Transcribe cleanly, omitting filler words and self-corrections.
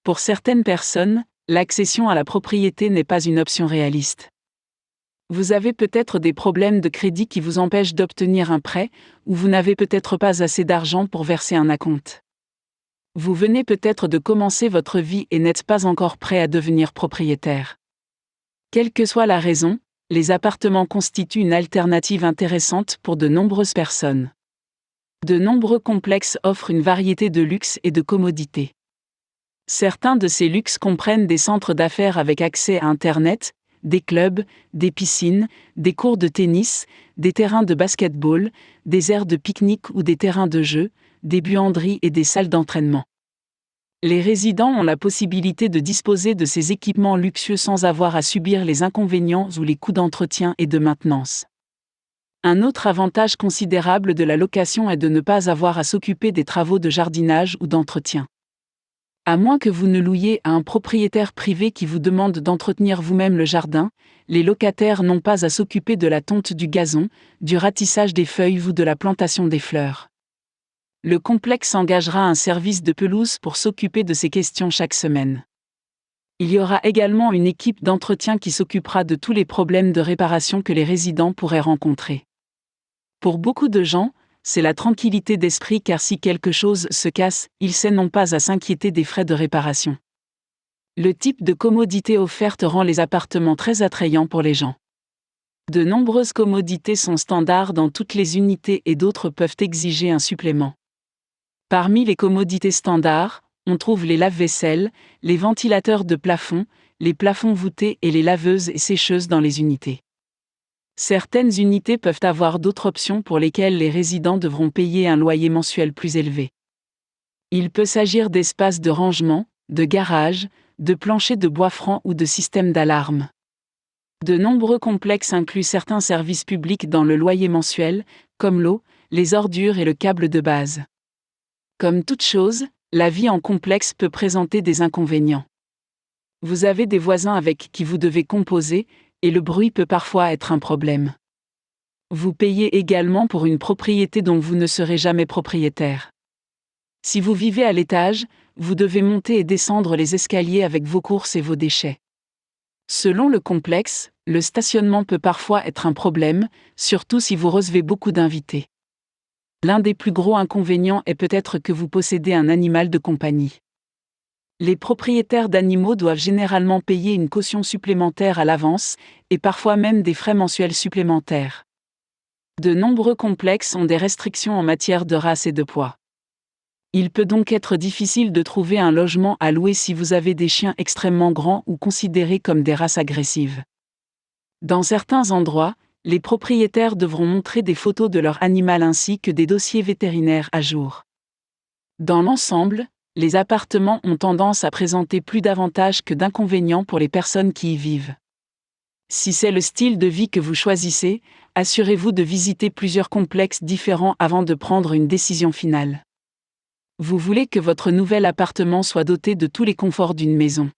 Pour certaines personnes, l'accession à la propriété n'est pas une option réaliste. Vous avez peut-être des problèmes de crédit qui vous empêchent d'obtenir un prêt, ou vous n'avez peut-être pas assez d'argent pour verser un acompte. Vous venez peut-être de commencer votre vie et n'êtes pas encore prêt à devenir propriétaire. Quelle que soit la raison, les appartements constituent une alternative intéressante pour de nombreuses personnes. De nombreux complexes offrent une variété de luxe et de commodités. Certains de ces luxes comprennent des centres d'affaires avec accès à Internet, des clubs, des piscines, des cours de tennis, des terrains de basket-ball, des aires de pique-nique ou des terrains de jeu, des buanderies et des salles d'entraînement. Les résidents ont la possibilité de disposer de ces équipements luxueux sans avoir à subir les inconvénients ou les coûts d'entretien et de maintenance. Un autre avantage considérable de la location est de ne pas avoir à s'occuper des travaux de jardinage ou d'entretien. À moins que vous ne louiez à un propriétaire privé qui vous demande d'entretenir vous-même le jardin, les locataires n'ont pas à s'occuper de la tonte du gazon, du ratissage des feuilles ou de la plantation des fleurs. Le complexe engagera un service de pelouse pour s'occuper de ces questions chaque semaine. Il y aura également une équipe d'entretien qui s'occupera de tous les problèmes de réparation que les résidents pourraient rencontrer. Pour beaucoup de gens, c'est la tranquillité d'esprit car si quelque chose se casse, ils n'ont pas à s'inquiéter des frais de réparation. Le type de commodité offerte rend les appartements très attrayants pour les gens. De nombreuses commodités sont standards dans toutes les unités et d'autres peuvent exiger un supplément. Parmi les commodités standards, on trouve les lave-vaisselle, les ventilateurs de plafond, les plafonds voûtés et les laveuses et sécheuses dans les unités. Certaines unités peuvent avoir d'autres options pour lesquelles les résidents devront payer un loyer mensuel plus élevé. Il peut s'agir d'espaces de rangement, de garage, de planchers de bois franc ou de systèmes d'alarme. De nombreux complexes incluent certains services publics dans le loyer mensuel, comme l'eau, les ordures et le câble de base. Comme toute chose, la vie en complexe peut présenter des inconvénients. Vous avez des voisins avec qui vous devez composer, et le bruit peut parfois être un problème. Vous payez également pour une propriété dont vous ne serez jamais propriétaire. Si vous vivez à l'étage, vous devez monter et descendre les escaliers avec vos courses et vos déchets. Selon le complexe, le stationnement peut parfois être un problème, surtout si vous recevez beaucoup d'invités. L'un des plus gros inconvénients est peut-être que vous possédez un animal de compagnie. Les propriétaires d'animaux doivent généralement payer une caution supplémentaire à l'avance, et parfois même des frais mensuels supplémentaires. De nombreux complexes ont des restrictions en matière de race et de poids. Il peut donc être difficile de trouver un logement à louer si vous avez des chiens extrêmement grands ou considérés comme des races agressives. Dans certains endroits, les propriétaires devront montrer des photos de leur animal ainsi que des dossiers vétérinaires à jour. Dans l'ensemble, les appartements ont tendance à présenter plus d'avantages que d'inconvénients pour les personnes qui y vivent. Si c'est le style de vie que vous choisissez, assurez-vous de visiter plusieurs complexes différents avant de prendre une décision finale. Vous voulez que votre nouvel appartement soit doté de tous les conforts d'une maison.